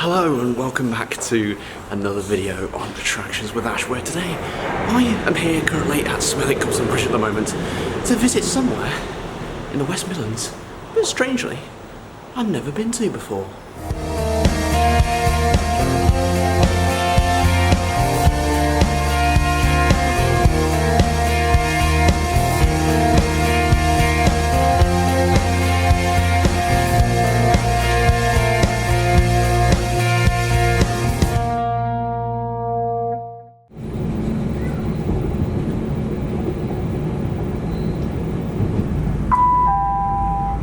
Hello and welcome back to another video on Attractions with Ash, where today I am here currently at Stourbridge at the moment to visit somewhere in the West Midlands, but strangely I've never been to before.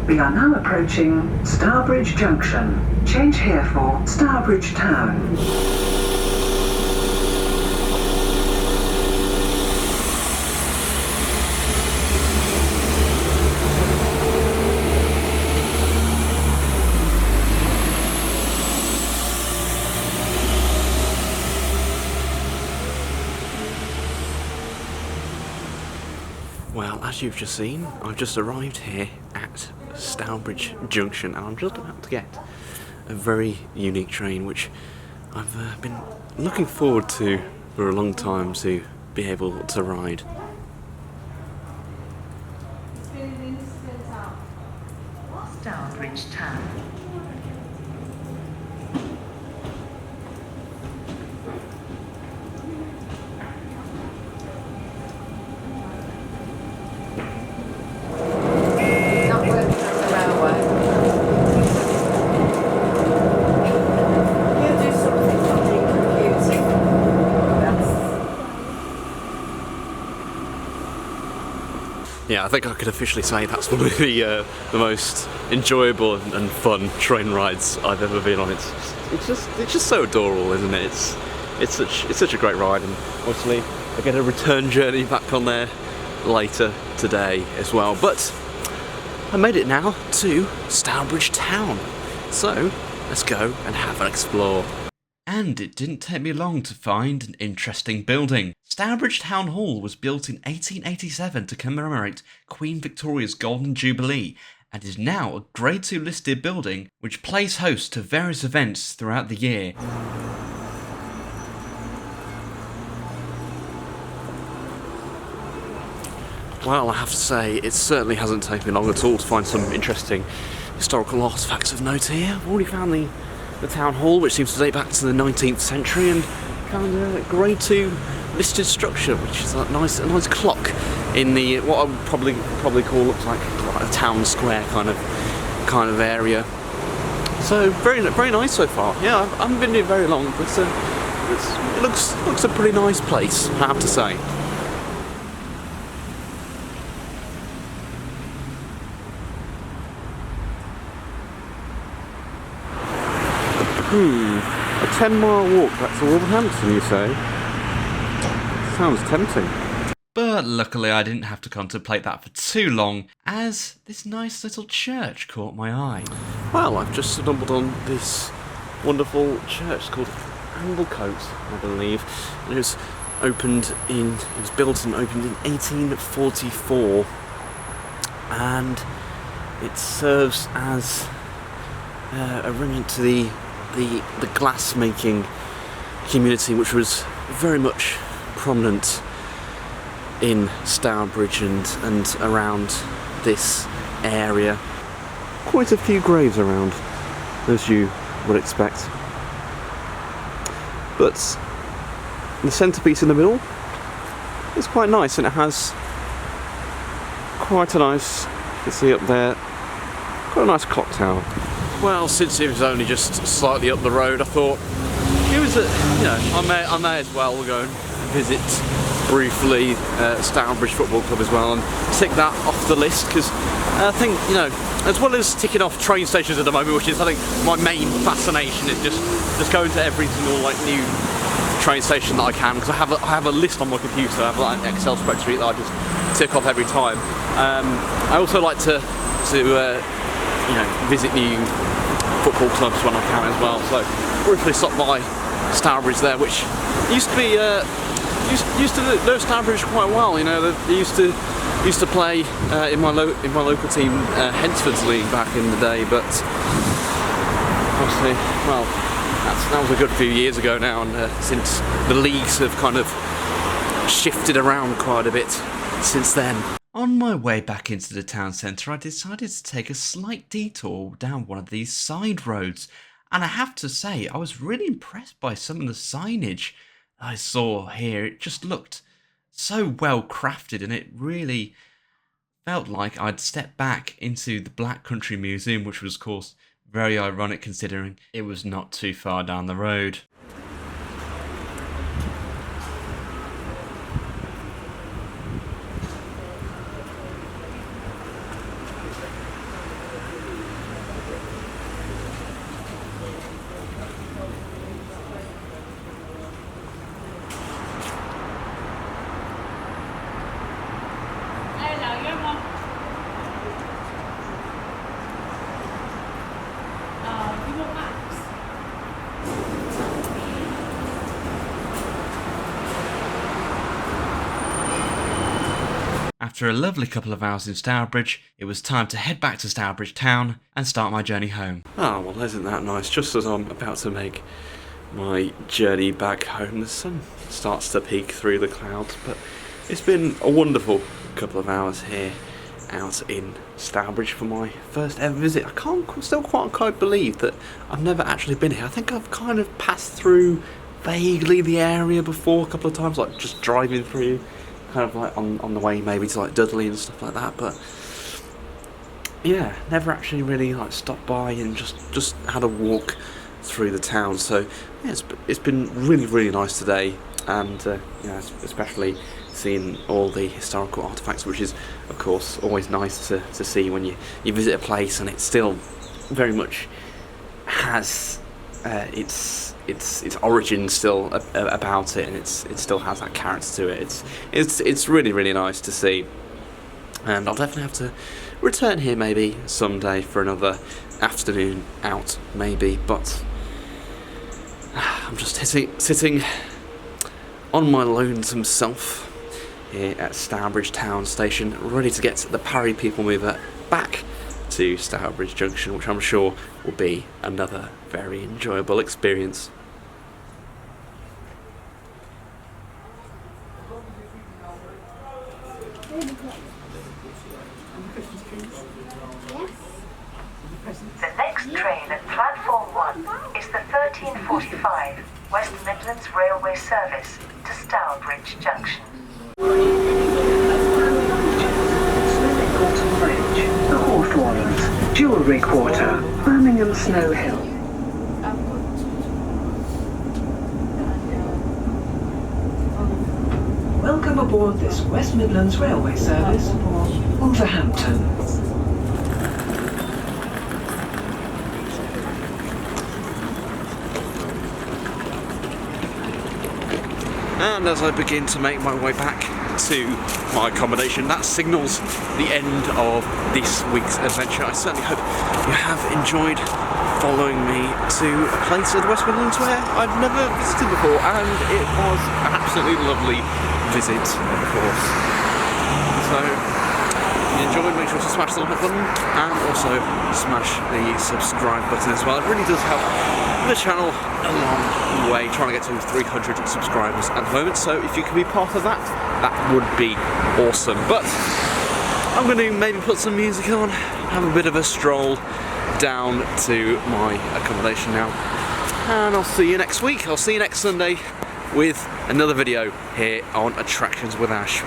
We are now approaching Stourbridge Junction. Change here for Stourbridge Town. Well, as you've just seen, I've just arrived here at Stourbridge Junction and I'm just about to get a very unique train which I've been looking forward to for a long time to be able to ride. Stourbridge Town. Yeah, I think I could officially say that's one of the most enjoyable and fun train rides I've ever been on. It's just so adorable, isn't it? It's such a great ride, and obviously I get a return journey back on there later today as well. But I made it now to Stourbridge Town, so let's go and have an explore. And it didn't take me long to find an interesting building. Stourbridge Town Hall was built in 1887 to commemorate Queen Victoria's Golden Jubilee and is now a Grade 2 listed building which plays host to various events throughout the year. Well, I have to say, it certainly hasn't taken me long at all to find some interesting historical artefacts of note here. I've already found the town hall, which seems to date back to the 19th century, and found a Grade 2 listed structure, which is a nice clock in the what I would probably call looks like a town square kind of area. So very nice so far. Yeah, I haven't been here very long, but it looks a pretty nice place, I have to say. A 10-mile walk back to Wolverhampton, you say? Sounds tempting. But luckily I didn't have to contemplate that for too long, as this nice little church caught my eye. Well, I've just stumbled on this wonderful church called Anglecote, I believe. It was built and opened in 1844, and it serves as a remnant to the glass making community, which was very much prominent in Stourbridge and around this area. Quite a few graves around, as you would expect. But the centrepiece in the middle is quite nice, and it has quite a nice, you can see up there, quite a nice clock tower. Well, since it was only just slightly up the road, I thought it was I may as well go and visit briefly Stourbridge Football Club as well and tick that off the list, because I think, as well as ticking off train stations at the moment, which is I think my main fascination, is just going to every single new train station that I can, because I have a list on my computer. I have like an Excel spreadsheet that I just tick off every time. I also like to visit new football clubs when I can as well. So briefly stopped by Stourbridge there, which used to be used to know Stourbridge quite well. They used to play in my local team, Hensford's League, back in the day. But obviously, well, that that was a good few years ago now, and since the leagues have kind of shifted around quite a bit since then. On my way back into the town centre, I decided to take a slight detour down one of these side roads, and I have to say, I was really impressed by some of the signage I saw here. It just looked so well crafted, and it really felt like I'd stepped back into the Black Country Museum, which was, of course, very ironic considering it was not too far down the road. After a lovely couple of hours in Stourbridge, it was time to head back to Stourbridge town and start my journey home. Oh, well, isn't that nice? Just as I'm about to make my journey back home, the sun starts to peek through the clouds, but it's been a wonderful couple of hours here out in Stourbridge for my first ever visit. I can't still quite believe that I've never actually been here. I think I've kind of passed through vaguely the area before a couple of times, like just driving through, kind of like on the way maybe to like Dudley and stuff like that, but yeah, never actually really like stopped by and just had a walk through the town. So yeah, it's been really nice today, and yeah, especially seeing all the historical artifacts, which is of course always nice to see when you visit a place and it still very much has its origin still about it, and it still has that character to it. It's really nice to see, and I'll definitely have to return here maybe someday for another afternoon out maybe, but I'm just sitting on my lonesome self here at Stourbridge town station, ready to get the Parry People Mover back to Stourbridge Junction, which I'm sure will be another very enjoyable experience. The next train at platform 1 is the 13:45 West Midlands Railway service to Stourbridge Junction. Bridge, the Hawthorns, Jewellery Quarter, Birmingham Snow Hill. Welcome aboard this West Midlands Railway service for Wolverhampton. And as I begin to make my way back to my accommodation, that signals the end of this week's adventure. I certainly hope you have enjoyed following me to a place of the West Midlands where I've never visited before, and it was an absolutely lovely visit, of course. So, if you enjoyed, make sure to smash the like button and also smash the subscribe button as well. It really does help the channel a long way, trying to get to 300 subscribers at the moment, so if you can be part of that, that would be awesome. But I'm going to maybe put some music on, have a bit of a stroll down to my accommodation now, and I'll see you next week. I'll see you next Sunday with another video here on Attractions with Ash.